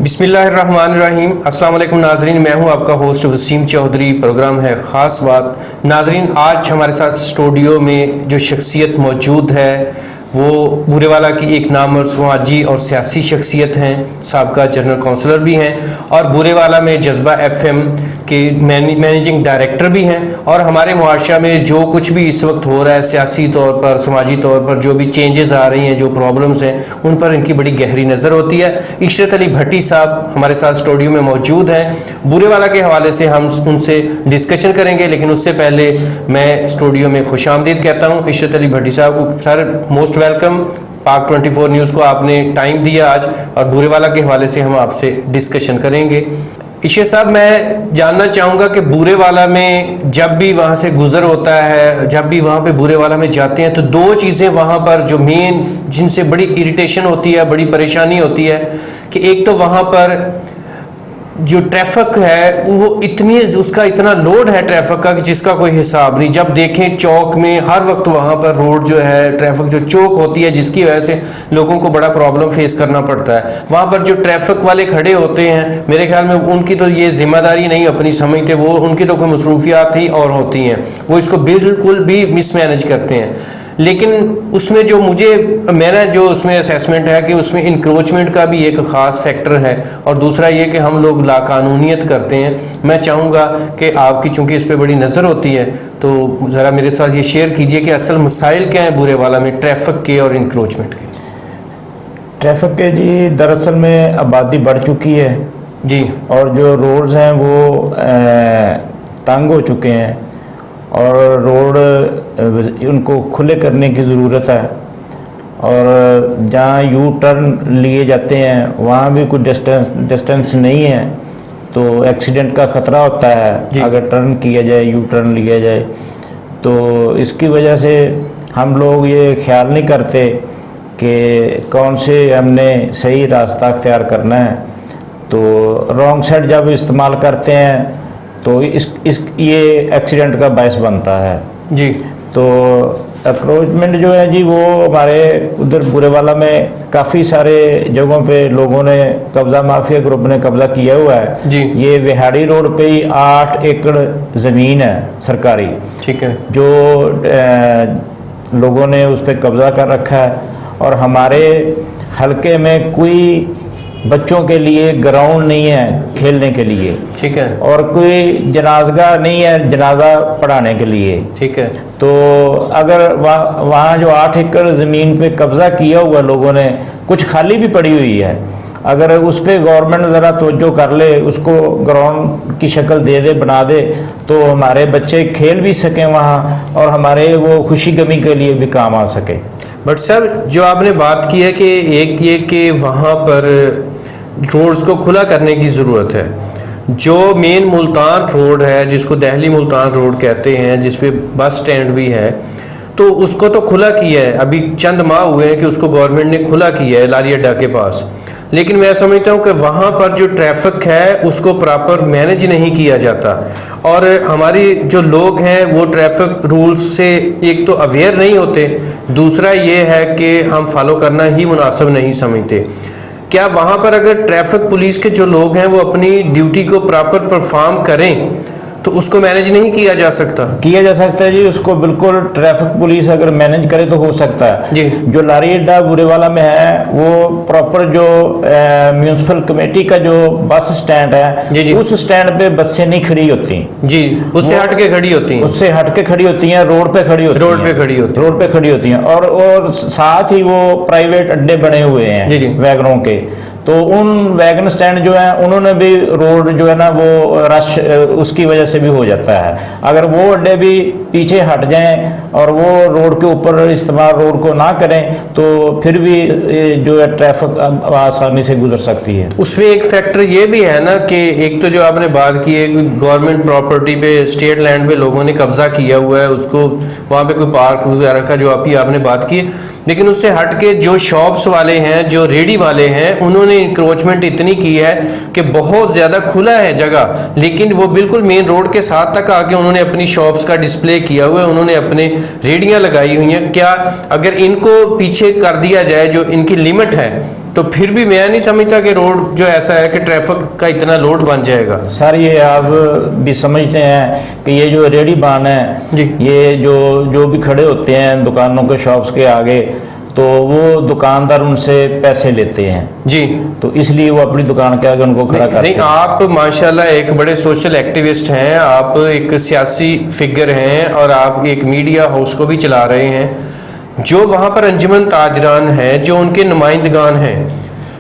बिस्मिल्लाहिर्रहमानिर्रहीम। अस्सलाम वालेकुम नाजरीन, मैं हूं आपका होस्ट वसीम चौधरी। प्रोग्राम है ख़ास बात। नाजरीन, आज हमारे साथ स्टूडियो में जो शख्सियत मौजूद है वो बूरेवाला की एक नामवर समाजी और सियासी शख्सियत हैं, साबका जनरल काउंसलर भी हैं और बूरेवाला में जज्बा FM के मैनेजिंग डायरेक्टर भी हैं। और हमारे मुआशरा में जो कुछ भी इस वक्त हो रहा है सियासी तौर पर, समाजी तौर पर जो भी चेंजेस आ रही हैं, जो प्रॉब्लम्स हैं, उन पर इनकी बड़ी गहरी नज़र होती है। इशरत अली भट्टी साहब हमारे साथ स्टूडियो में मौजूद हैं। बूरेवाला के हवाले से हम उनसे डिस्कशन करेंगे, लेकिन उससे पहले मैं स्टूडियो में खुशामदीद कहता हूँ इशरत अली भट्टी साहब को। Sir, most welcome. पाक 24 न्यूज़ को आपने टाइम दिया आज, और बूरेवाला के हवाले से हम आपसे डिस्कशन करेंगे। इशे साहब, मैं जानना चाहूँगा कि बूरेवाला में जब भी वहाँ से गुजर होता है, जब भी वहाँ पे बूरेवाला में जाते हैं, तो दो चीज़ें वहाँ पर जो मेन जिनसे बड़ी इरिटेशन होती है, बड़ी परेशानी होती है कि एक तो वहाँ पर जो ट्रैफिक है वो उसका इतना लोड है ट्रैफिक का कि जिसका कोई हिसाब नहीं। जब देखें चौक में हर वक्त वहाँ पर रोड जो है, ट्रैफिक जो चौक होती है, जिसकी वजह से लोगों को बड़ा प्रॉब्लम फेस करना पड़ता है। वहाँ पर जो ट्रैफिक वाले खड़े होते हैं, मेरे ख्याल में उनकी तो ये जिम्मेदारी नहीं अपनी समझते, वो उनकी तो कोई मसरूफियात ही और होती हैं, वो इसको बिल्कुल भी मिसमैनेज करते हैं। लेकिन उसमें जो मेरा जो उसमें असेसमेंट है कि उसमें इंक्रोचमेंट का भी एक ख़ास फैक्टर है, और दूसरा ये कि हम लोग लाकानूनियत करते हैं। मैं चाहूँगा कि आपकी चूँकि इस पर बड़ी नज़र होती है, तो ज़रा मेरे साथ ये शेयर कीजिए कि असल मसाइल क्या हैं बूरेवाला में ट्रैफिक के और इंक्रोचमेंट के। ट्रैफिक के जी, दरअसल में आबादी बढ़ चुकी है जी, और जो रोड्स हैं वो तंग हो चुके हैं, और रोड उनको खुले करने की ज़रूरत है। और जहाँ यू टर्न लिए जाते हैं वहाँ भी कुछ डिस्टेंस नहीं है, तो एक्सीडेंट का ख़तरा होता है अगर टर्न किया जाए, यू टर्न लिया जाए। तो इसकी वजह से हम लोग ये ख्याल नहीं करते कि कौन से हमने सही रास्ता अख्तियार करना है, तो रॉन्ग साइड जब इस्तेमाल करते हैं तो ये एक्सीडेंट का बायस बनता है जी। तो अक्रोचमेंट जो है जी, वो हमारे उधर बूरेवाला में काफ़ी सारे जगहों पे लोगों ने कब्ज़ा, माफिया ग्रुप ने कब्ज़ा किया हुआ है जी। ये विहाड़ी रोड पे ही 8 एकड़ ज़मीन है सरकारी, ठीक है, जो लोगों ने उस पर कब्ज़ा कर रखा है। और हमारे हलके में कोई बच्चों के लिए ग्राउंड नहीं है खेलने के लिए, ठीक है, और कोई जनाजगा नहीं है जनाजा पढ़ाने के लिए, ठीक है। तो अगर वहाँ जो 8 एकड़ ज़मीन पे कब्ज़ा किया हुआ लोगों ने, कुछ खाली भी पड़ी हुई है, अगर उस पर गवर्नमेंट ज़रा तवज्जो कर ले, उसको ग्राउंड की शक्ल दे दे, बना दे, तो हमारे बच्चे खेल भी सकें वहाँ और हमारे वो खुशी गमी के लिए भी काम आ सके। बट सर, जो आपने बात की है कि एक ये कि वहाँ पर रोड्स को खुला करने की ज़रूरत है। जो मेन मुल्तान रोड है, जिसको दिल्ली मुल्तान रोड कहते हैं, जिस पे बस स्टैंड भी है, तो उसको तो खुला किया है, अभी चंद माह हुए हैं कि उसको गवर्नमेंट ने खुला किया है लारी अड्डा के पास। लेकिन मैं समझता हूँ कि वहाँ पर जो ट्रैफिक है उसको प्रॉपर मैनेज नहीं किया जाता, और हमारी जो लोग हैं वो ट्रैफिक रूल्स से एक तो अवेयर नहीं होते, दूसरा ये है कि हम फॉलो करना ही मुनासिब नहीं समझते। क्या वहाँ पर अगर ट्रैफिक पुलिस के जो लोग हैं वो अपनी ड्यूटी को प्रॉपर परफॉर्म करें तो उसको मैनेज नहीं किया जा सकता? किया जा सकता है जी, उसको बिल्कुल ट्रैफिक पुलिस अगर मैनेज करे तो हो सकता है जी। जो लारी अड्डा बूरेवाला में है वो प्रॉपर जो म्यूनसिपल कमेटी का जो बस स्टैंड है जी, जी। उस स्टैंड पे बसें नहीं खड़ी होती जी, उससे हट के खड़ी होती हैं, उससे हट के खड़ी होती हैं, रोड पे खड़ी होती हैं, रोड पे खड़ी होती हैं, रोड पे खड़ी होती हैं। और साथ ही वो प्राइवेट अड्डे बने हुए हैं जी, जी। वैगनों के, तो उन वैगन स्टैंड जो है उन्होंने भी रोड जो है ना वो रश उसकी वजह से भी हो जाता है। अगर वो अड्डे भी पीछे हट जाएं और वो रोड के ऊपर इस्तेमाल रोड को ना करें तो फिर भी जो है ट्रैफिक आसानी से गुजर सकती है। उसमें एक फैक्टर ये भी है ना कि एक तो जो आपने बात की है कि गवर्नमेंट प्रॉपर्टी पे, स्टेट लैंड पे लोगों ने कब्जा किया हुआ है, उसको वहाँ पे कोई पार्क वगैरह का जो आपने बात की, लेकिन उससे हट के जो शॉप्स वाले हैं, जो रेडी वाले हैं, उन्होंने इंक्रोचमेंट इतनी की है कि बहुत ज़्यादा खुला है जगह, लेकिन वो बिल्कुल मेन रोड के साथ तक आके उन्होंने अपनी शॉप्स का डिस्प्ले किया हुआ है, उन्होंने अपने रेडियाँ लगाई हुई हैं। क्या अगर इनको पीछे कर दिया जाए, जो इनकी लिमिट है तो फिर भी मैं नहीं समझता कि रोड जो ऐसा है कि ट्रैफिक का इतना लोड बन जाएगा। सर ये आप भी समझते हैं कि ये जो रेडी बान है जी। ये जो भी खड़े होते हैं दुकानों के शॉप्स के आगे, तो वो दुकानदार उनसे पैसे लेते हैं जी, तो इसलिए वो अपनी दुकान के आगे उनको खड़ा करते नहीं, हैं। आप माशाल्लाह एक बड़े सोशल एक्टिविस्ट हैं, आप एक सियासी फिगर हैं और आप एक मीडिया हाउस को भी चला रहे हैं। जो वहाँ पर अंजुमन ताजरान है, जो उनके नुमाइंदगान हैं,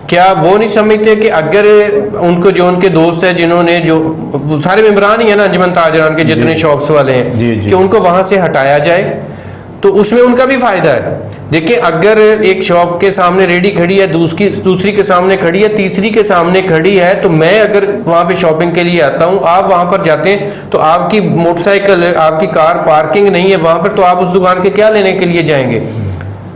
क्या वो नहीं समझते कि अगर उनको जो उनके दोस्त है जिन्होंने जो सारे मेंबरान ही है ना अंजुमन ताजरान के जितने शॉप्स वाले हैं, जी, जी। कि उनको वहाँ से हटाया जाए तो उसमें उनका भी फायदा है। देखिए अगर एक शॉप के सामने रेडी खड़ी है, दूसरी के सामने खड़ी है, तीसरी के सामने खड़ी है, तो मैं अगर वहां पे शॉपिंग के लिए आता हूं, आप वहां पर जाते हैं तो आपकी मोटरसाइकिल, आपकी कार पार्किंग नहीं है वहां पर, तो आप उस दुकान के क्या लेने के लिए जाएंगे?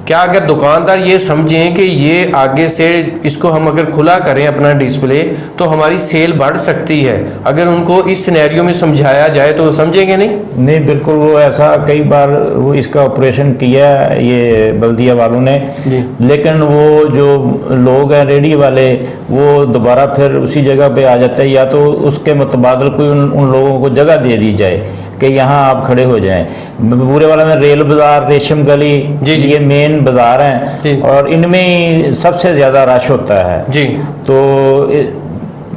क्या अगर दुकानदार ये समझें कि ये आगे से इसको हम अगर खुला करें अपना डिस्प्ले तो हमारी सेल बढ़ सकती है, अगर उनको इस सिनेरियो में समझाया जाए तो वो समझेंगे नहीं? नहीं, बिल्कुल वो ऐसा कई बार वो इसका ऑपरेशन किया ये बल्दिया वालों ने जी। लेकिन वो जो लोग हैं रेडी वाले वो दोबारा फिर उसी जगह पे आ जाते हैं, या तो उसके मुतबादल कोई उन लोगों को जगह दे दी जाए कि यहाँ आप खड़े हो जाएं। बुरे वाला में रेल बाजार, रेशम गली, जी, जी। ये मेन बाजार हैं और इनमें ही सबसे ज़्यादा रश होता है जी। तो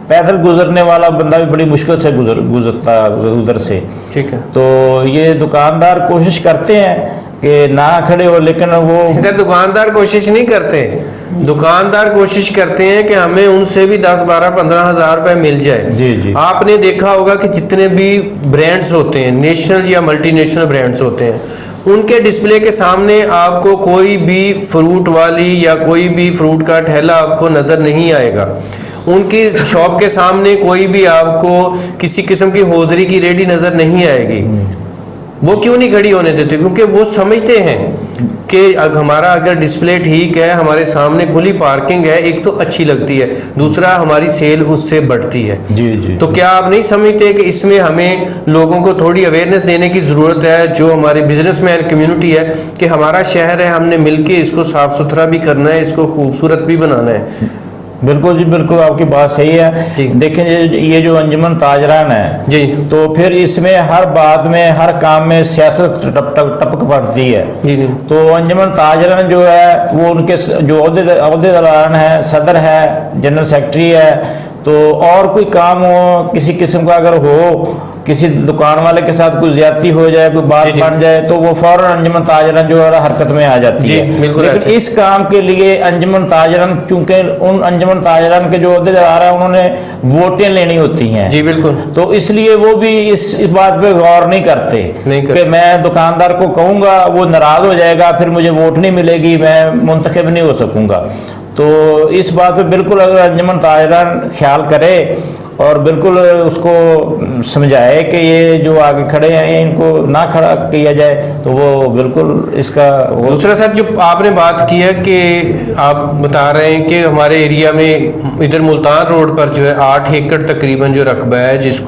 पैदल गुजरने वाला बंदा भी बड़ी मुश्किल से गुजरता उधर से। ठीक है। तो ये दुकानदार कोशिश करते हैं कि ना खड़े हो, लेकिन वो इधर दुकानदार कोशिश नहीं करते, दुकानदार कोशिश करते हैं कि हमें उनसे भी 10, 12, 15 हजार रुपए मिल जाए। जी, जी। आपने देखा होगा कि जितने भी ब्रांड्स होते हैं, नेशनल या मल्टीनेशनल ब्रांड्स होते हैं, उनके डिस्प्ले के सामने आपको कोई भी फ्रूट वाली या कोई भी फ्रूट का ठेला आपको नजर नहीं आएगा। उनकी शॉप के सामने कोई भी आपको किसी किस्म की होजरी की रेडी नजर नहीं आएगी। वो क्यों नहीं खड़ी होने देते? क्योंकि वो समझते हैं कि हमारा अगर डिस्प्ले ठीक है, हमारे सामने खुली पार्किंग है, एक तो अच्छी लगती है, दूसरा हमारी सेल उससे बढ़ती है। जी, जी। तो क्या आप नहीं समझते कि इसमें हमें लोगों को थोड़ी अवेयरनेस देने की ज़रूरत है, जो हमारे बिजनेसमैन कम्युनिटी है, कि हमारा शहर है, हमने मिलके इसको साफ सुथरा भी करना है, इसको खूबसूरत भी बनाना है। बिल्कुल जी, बिल्कुल आपकी बात सही है। देखें ये जो अंजुमन ताजरान है जी, तो फिर इसमें हर बात में, हर काम में सियासत टपक पड़ती है। जी, जी। तो अंजुमन ताजरान जो है वो उनके जो अहदेदारान है, सदर है, जनरल सेक्रेटरी है, तो और कोई काम हो किसी किस्म का अगर हो, किसी दुकान वाले के साथ कोई ज्यादती हो जाए, कोई बात बन जाए, तो वो फौरन अंजुमन ताजरान जो है हरकत में आ जाती है। लेकिन इस काम के लिए अंजुमन ताजरान, चूंकि उन अंजुमन ताजरान के जो अहदेदार हैं उन्होंने वोटें लेनी होती हैं, जी बिल्कुल, तो इसलिए वो भी इस बात पे गौर नहीं करते कि मैं दुकानदार को कहूँगा वो नाराज हो जाएगा, फिर मुझे वोट नहीं मिलेगी, मैं मुंतखब नहीं हो सकूँगा। तो इस बात पे बिल्कुल अगर अंजुमन ताजरान ख्याल करे और बिल्कुल उसको समझाए कि ये जो आगे खड़े हैं इनको ना खड़ा किया जाए, तो वो बिल्कुल इसका दूसरा सर जो आपने बात की है कि आप बता रहे हैं कि हमारे एरिया में इधर मुल्तान रोड पर जो है 8 एकड़ तकरीबन जो रकबा है जिस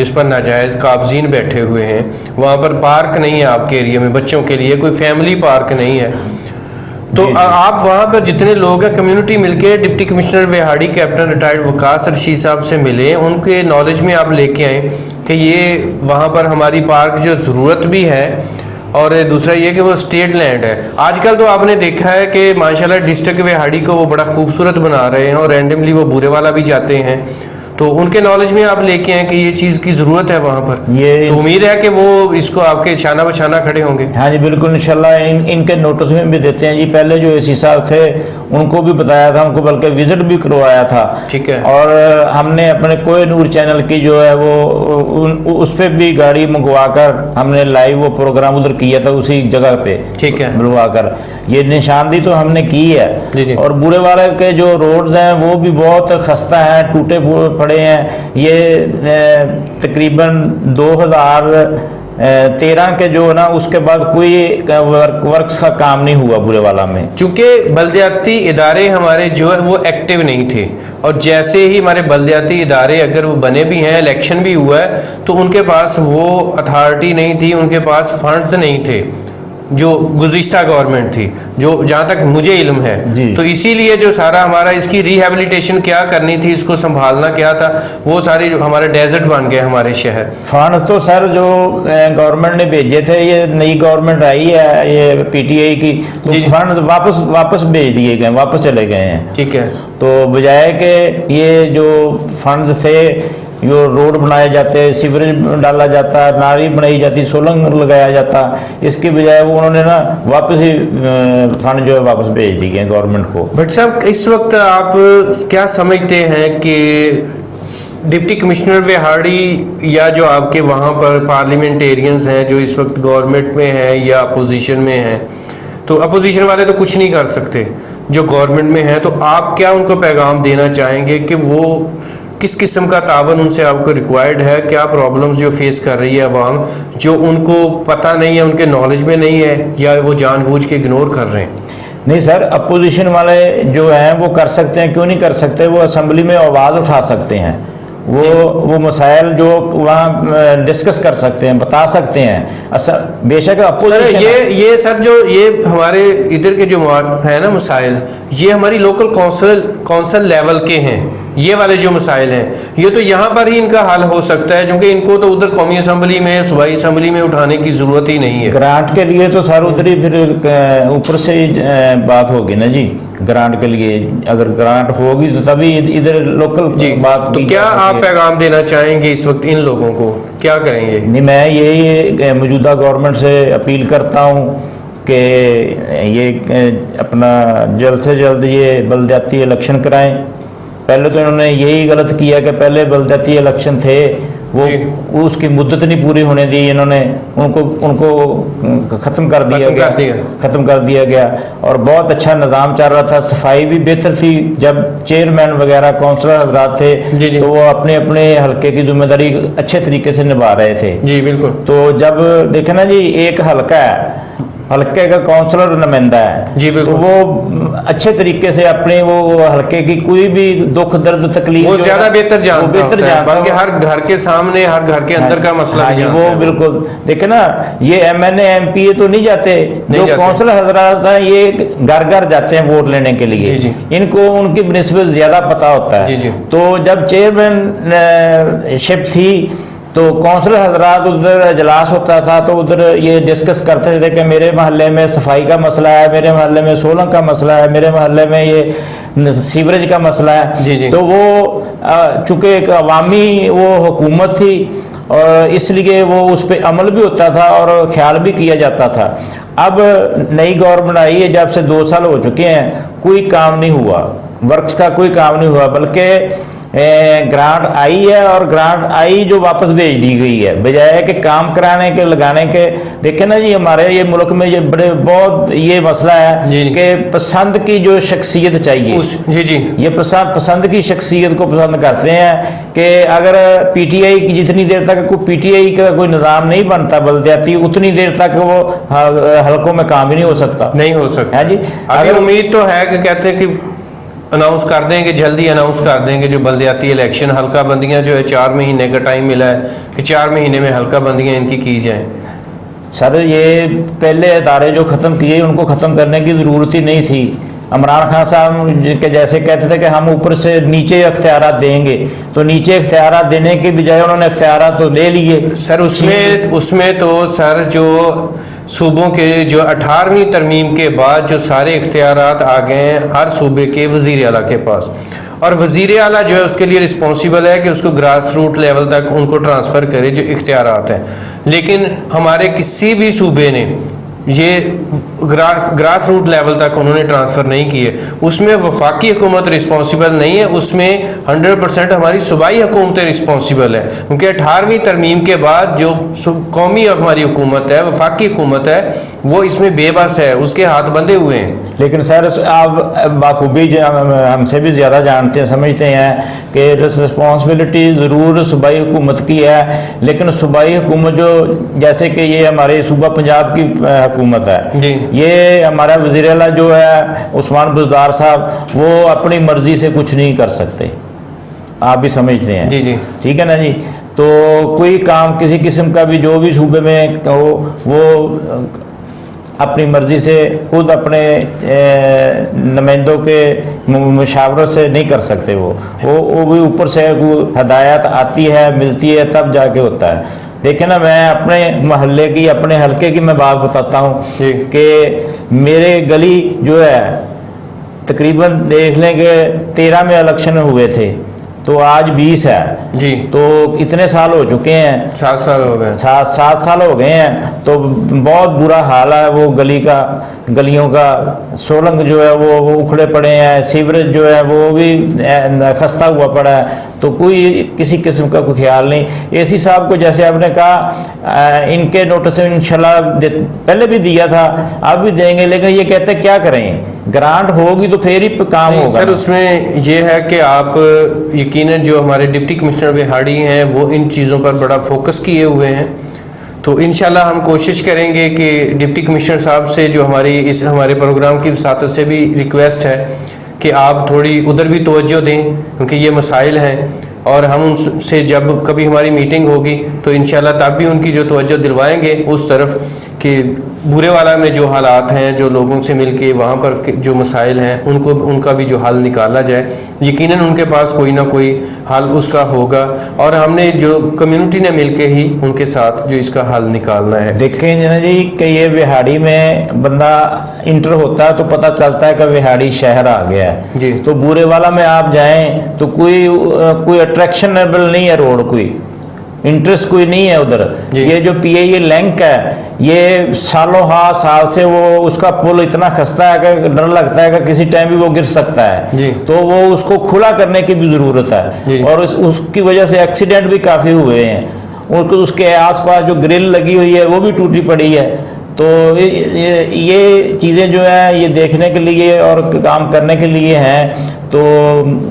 पर नाजायज़ काबजीन बैठे हुए हैं, वहाँ पर पार्क नहीं है आपके एरिया में बच्चों के लिए, कोई फैमिली पार्क नहीं है। तो आप वहाँ पर जितने लोग हैं कम्युनिटी मिलके deputy commissioner Vehari captain retired Waqas Rashid साहब से मिले, उनके नॉलेज में आप लेके आए कि ये वहाँ पर हमारी पार्क जो ज़रूरत भी है, और दूसरा ये कि वो स्टेट लैंड है। आजकल तो आपने देखा है कि माशाल्लाह डिस्ट्रिक्ट विहाड़ी को वो बड़ा खूबसूरत बना रहे हैं और रैंडमली वो बुरे वाला भी जाते हैं, तो उनके नॉलेज में आप लेके आए कि ये चीज़ की ज़रूरत है वहाँ पर, ये तो उम्मीद है कि वो इसको आपके शाना बशाना खड़े होंगे। हाँ जी बिल्कुल, इंशाल्लाह इनके नोटिस में भी देते हैं जी। पहले जो एसी साहब थे उनको भी बताया था, उनको बल्कि विजिट भी करवाया था। ठीक है। और हमने अपने कोई नूर चैनल की जो है वो उस पर भी गाड़ी मंगवा कर हमने लाइव वो प्रोग्राम उधर किया था उसी जगह पे, ठीक है, बुलवा कर ये निशानदी तो हमने की है। जी जी। और बुरे वाले के जो रोड्स हैं वो भी बहुत खस्ता हैं, टूटे पड़े हैं। ये तकरीबन 2013 के जो है ना उसके बाद कोई वर्क्स का काम नहीं हुआ बुरे वाला में, चूंकि बल्दियाती इदारे हमारे जो है वो एक्टिव नहीं थे, और जैसे ही हमारे बल्दियाती इदारे अगर वो बने भी हैं, इलेक्शन भी हुआ है, तो उनके पास वो अथॉरिटी नहीं थी, उनके पास फंड्स नहीं थे, जो गुज़िश्ता गवर्नमेंट थी, जो जहाँ तक मुझे इल्म है। जी। तो इसीलिए जो सारा हमारा इसकी रिहेबिलिटेशन क्या करनी थी, इसको संभालना क्या था, वो सारी जो हमारे डेजर्ट बन गए हमारे शहर। फंड तो सर जो गवर्नमेंट ने भेजे थे, ये नई गवर्नमेंट आई है ये पीटीआई की, तो जी, जी। फंड वापस भेज दिए गए, वापस चले गए हैं। ठीक है। तो बजाय के ये जो फंड्स थे, जो रोड बनाए जाते, सीवरेज डाला जाता, नाली बनाई जाती, सोलंग लगाया जाता, इसके बजाय वो उन्होंने ना वापस ही फंड जो है वापस भेज दिए गवर्नमेंट को। भट्ट साहब, इस वक्त आप क्या समझते हैं कि डिप्टी कमिश्नर विहाड़ी या जो आपके वहाँ पर पार्लियामेंटेरियंस हैं जो इस वक्त गवर्नमेंट में हैं या अपोजिशन में हैं, तो अपोजिशन वाले तो कुछ नहीं कर सकते, जो गवर्नमेंट में हैं, तो आप क्या उनको पैगाम देना चाहेंगे कि वो किस किस्म का तावन उनसे आपको रिक्वायर्ड है? क्या प्रॉब्लम्स जो फेस कर रही है अवाम, जो उनको पता नहीं है, उनके नॉलेज में नहीं है, या वो जानबूझ के इग्नोर कर रहे हैं? नहीं सर, अपोजिशन वाले जो हैं वो कर सकते हैं, क्यों नहीं कर सकते? वो असेंबली में आवाज़ उठा सकते हैं, वो मसाइल जो वहाँ डिस्कस कर सकते हैं, बता सकते हैं। बेशक अपोजिशन ये सर जो ये हमारे इधर के जो है ना मसाइल, ये हमारी लोकल कौंसल लेवल के हैं। ये वाले जो मसाइल हैं, ये तो यहाँ पर ही इनका हल हो सकता है, क्योंकि इनको तो उधर कौमी असम्बली में, सूबाई असम्बली में उठाने की ज़रूरत ही नहीं है। ग्रांट के लिए तो सर उधर ही फिर ऊपर से ही बात होगी ना जी। ग्रांट के लिए अगर ग्रांट होगी तो तभी इधर लोकल जी बात तो क्या आप पैगाम देना चाहेंगे इस वक्त इन लोगों को, क्या करेंगे? नहीं, मैं यही मौजूदा गवर्नमेंट से अपील करता हूँ कि ये अपना जल्द से जल्द ये बलदियाती इलेक्शन कराएं। पहले तो इन्होंने यही गलत किया कि पहले बलदियाती इलेक्शन थे, वो उसकी मुद्दत नहीं पूरी होने दी, इन्होंने उनको ख़त्म कर दिया गया और बहुत अच्छा निज़ाम चल रहा था। सफाई भी बेहतर थी। जब चेयरमैन वगैरह काउंसलर हजरात थे तो वो अपने अपने हल्के की जिम्मेदारी अच्छे तरीके से निभा रहे थे। जी बिल्कुल। तो जब देखे ना जी, एक हल्का है, हल्के का काउंसलर नुमाइंदा है जी, तो वो अच्छे तरीके से अपने वो हल्के की कोई भी दुख दर्द तकलीफ वो ज्यादा बेहतर जानता है, बल्कि हर घर के सामने, हर घर के अंदर का मसला भी वो बिल्कुल। देखे ना, ये एमएनए एमपीए तो नहीं जाते, जो काउंसलर हजरात हैं ये घर घर जाते हैं वोट लेने के लिए, इनको उनकी बनिस्बत ज्यादा पता होता है। तो जब चेयरमैनशिप थी तो काउंसलर हजरात उधर इजलास होता था तो उधर ये डिस्कस करते थे कि मेरे मोहल्ले में सफाई का मसला है, मेरे मोहल्ले में सोलंग का मसला है, मेरे मोहल्ले में ये सीवरेज का मसला है। तो वो चूँकि एक अवामी वो हुकूमत थी और इसलिए वो उस पर अमल भी होता था और ख्याल भी किया जाता था। अब नई गवर्नमेंट आई है, जब से 2 साल हो चुके हैं, कोई काम नहीं हुआ, वर्क्स का कोई काम नहीं हुआ, बल्कि ग्रांट आई है और ग्रांट आई जो वापस भेज दी गई है, बजाय कि काम कराने के लगाने के। देखे ना जी, हमारे ये मुल्क में ये बहुत ये मसला है कि पसंद की जो शख्सियत चाहिए, ये पसंद की शख्सियत को पसंद करते हैं कि अगर पीटीआई की जितनी देर तक कोई पीटीआई का कोई निज़ाम नहीं बनता बलदियाती, उतनी देर तक वो हल्कों में काम ही नहीं हो सकता है जी। अगर उम्मीद तो है कि कहते हैं कि अनाउंस कर देंगे, जल्दी अनाउंस कर देंगे जो बलदियाती इलेक्शन, हल्का बंदियाँ जो है 4 महीने का टाइम मिला है कि 4 महीने में हल्का बंदियाँ इनकी की जाएं। सर ये पहले इदारे जो ख़त्म किए उनको ख़त्म करने की ज़रूरत ही नहीं थी। इमरान खान साहब के जैसे कहते थे कि हम ऊपर से नीचे इख्तियारात देंगे, तो नीचे इख्तियारात देने के बजाय उन्होंने इख्तियारात तो ले लिए। सर उसमें तो सर जो सूबों के जो 18वीं तरमीम के बाद जो सारे इख्तियारात आ गए हैं हर सूबे के वज़ीर आला के पास, और वज़ीर आला जो है उसके लिए रिस्पॉन्सिबल है कि उसको ग्रास रूट लेवल तक उनको ट्रांसफ़र करे जो इख्तियारात हैं। लेकिन हमारे किसी भी सूबे ने ये ग्रास रूट लेवल तक उन्होंने ट्रांसफ़र नहीं किए। उसमें वफाकी हुकूमत रिस्पॉन्सिबल नहीं है, उसमें 100% हमारी सूबाई हुकूमतें रिस्पॉन्सिबल है, क्योंकि 18वीं तरमीम के बाद जो कौमी हमारी हुकूमत है, वफाकी हुकूमत है, वो इसमें बेबस है, उसके हाथ बंधे हुए हैं। लेकिन सर आप बाखूबी हमसे भी ज़्यादा जानते हैं, समझते हैं कि रिस्पॉन्सिबिलिटी ज़रूर सूबाई हुकूमत की है, लेकिन सूबाई हुकूमत जो जैसे कि ये हमारे सूबा पंजाब की हुकूमत है, ये हमारा वज़ीर आला जो है उस्मान बुज़दार साहब, वो अपनी मर्ज़ी से कुछ नहीं कर सकते, आप भी समझते हैं। जी ठीक है ना जी। तो कोई काम किसी किस्म का भी जो भी सूबे में हो वो अपनी मर्ज़ी से खुद अपने नुमाइंदों के मुशावरत से नहीं कर सकते। वो भी ऊपर से हदायत आती है, मिलती है, तब जाके होता है। देखिए ना, मैं अपने मोहल्ले की, अपने हलके की मैं बात बताता हूँ कि मेरे गली जो है तकरीबन देख लें कि 13 में इलेक्शन हुए थे, तो आज 20 है जी। तो इतने साल हो चुके हैं, 7 साल हो गए, 7 साल हो गए हैं। तो बहुत बुरा हाल है वो गलियों का। सोलंग जो है वो उखड़े पड़े हैं, सीवरेज जो है वो भी खस्ता हुआ पड़ा है, तो कोई किसी किस्म का कोई ख्याल नहीं। एसी साहब को जैसे आपने कहा, इनके नोटिस इंशाल्लाह पहले भी दिया था, अब भी देंगे, लेकिन ये कहते क्या करें, ग्रांट होगी तो फिर ही काम होगा। सर उसमें ये है कि आप यकीनन जो हमारे डिप्टी कमिश्नर बिहाड़ी हैं वो इन चीज़ों पर बड़ा फोकस किए हुए हैं। तो इंशाल्लाह हम कोशिश करेंगे कि डिप्टी कमिश्नर साहब से जो हमारे प्रोग्राम की वसातत से भी रिक्वेस्ट है कि आप थोड़ी उधर भी तवज्जो दें, क्योंकि ये मसाइल हैं और हम उनसे जब कभी हमारी मीटिंग होगी तो इंशाल्लाह तब भी उनकी जो तवज्जो दिलवाएंगे उस तरफ कि बुरेवाला में जो हालात हैं, जो लोगों से मिलके वहाँ पर जो मसाइल हैं उनका भी जो हल निकाला जाए। यकीनन उनके पास कोई ना कोई हल उसका होगा और हमने जो कम्युनिटी ने मिलके ही उनके साथ जो इसका हल निकालना है। देखें जना जी कि ये बिहाड़ी में बंदा इंटर होता है तो पता चलता है कि बिहाड़ी शहर आ गया है जी। तो बुरेवाला में आप जाएं तो कोई अट्रैक्शनेबल नहीं है, रोड कोई इंटरेस्ट कोई नहीं है उधर। ये जो PIA लिंक है, ये साल से वो उसका पुल इतना खस्ता है कि डर लगता है कि किसी टाइम भी वो गिर सकता है जी। तो वो उसको खुला करने की भी जरूरत है और उसकी वजह से एक्सीडेंट भी काफी हुए हैं। उसके आसपास जो ग्रिल लगी हुई है वो भी टूटी पड़ी है। तो ये चीज़ें जो है ये देखने के लिए और काम करने के लिए हैं। तो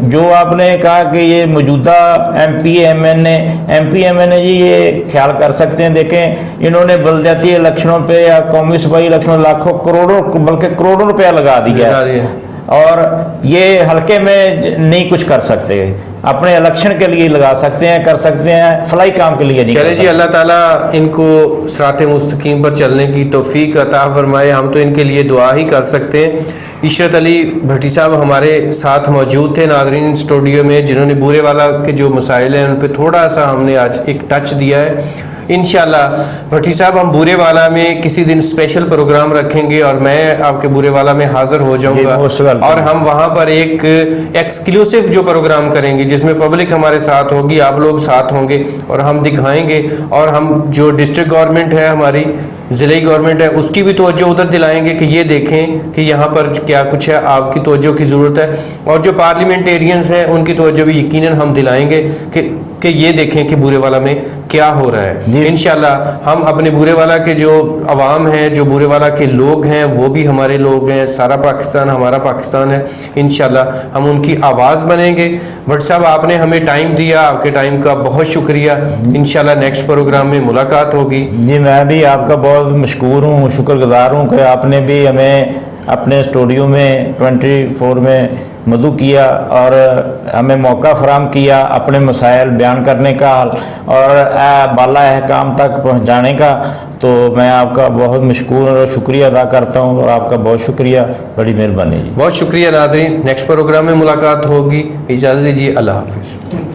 जो आपने कहा कि ये मौजूदा MP MNA जी ये ख्याल कर सकते हैं। देखें इन्होंने बलदियाती इलेक्शनों पे या कौमी सूबाई इलेक्शनों लाखों करोड़ों बल्कि करोड़ों रुपया लगा दिया है और ये हल्के में नहीं कुछ कर सकते, अपने इलेक्शन के लिए लगा सकते हैं, कर सकते हैं, फलाई काम के लिए नहीं। चले जी, अल्लाह ताला इनको सिराते मुस्तकीम पर चलने की तौफीक अता फरमाए। हम तो इनके लिए दुआ ही कर सकते हैं। इशरत अली भट्टी साहब हमारे साथ मौजूद थे नाज़रीन स्टूडियो में, जिन्होंने बुरेवाला के जो मसाइल हैं उन पर थोड़ा सा हमने आज एक टच दिया है। इंशाल्लाह भट्टी साहब हम बुरेवाला में किसी दिन स्पेशल प्रोग्राम रखेंगे और मैं आपके बुरेवाला में हाजिर हो जाऊंगा और हम वहां पर एक एक्सक्लूसिव जो प्रोग्राम करेंगे जिसमें पब्लिक हमारे साथ होगी, आप लोग साथ होंगे और हम दिखाएंगे और हम जो डिस्ट्रिक्ट गवर्नमेंट है, हमारी ज़िले गवर्नमेंट है, उसकी भी तवज्जो उधर दिलाएंगे कि ये देखें कि यहाँ पर क्या कुछ है, आपकी तवज्जो की ज़रूरत है। और जो पार्लियामेंटेरियंस हैं उनकी तवज्जो भी यकीनन हम दिलाएंगे कि ये देखें कि बुरेवाला में क्या हो रहा है। इंशाल्लाह हम अपने बुरेवाला के जो अवाम हैं, जो बुरेवाला के लोग हैं, वो भी हमारे लोग हैं, सारा पाकिस्तान हमारा पाकिस्तान है। इंशाल्लाह हम उनकी आवाज़ बनेंगे। भट्ट साहब आपने हमें टाइम दिया, आपके टाइम का बहुत शुक्रिया। इंशाल्लाह नेक्स्ट प्रोग्राम में मुलाकात होगी। जी मैं भी आपका बहुत मशकूर हूँ, शुक्रगुजार हूँ कि आपने भी हमें अपने स्टूडियो में 24 में मदऊ किया और हमें मौका फराम किया अपने मसाइल बयान करने का और बाला अहकाम तक पहुँचाने का। तो मैं आपका बहुत मशकूर और शुक्रिया अदा करता हूँ और आपका बहुत शुक्रिया, बड़ी मेहरबानी जी। बहुत शुक्रिया नाज़रीन, नेक्स्ट प्रोग्राम में मुलाकात होगी। इजाज़त दीजिए, अल्लाह हाफिज़।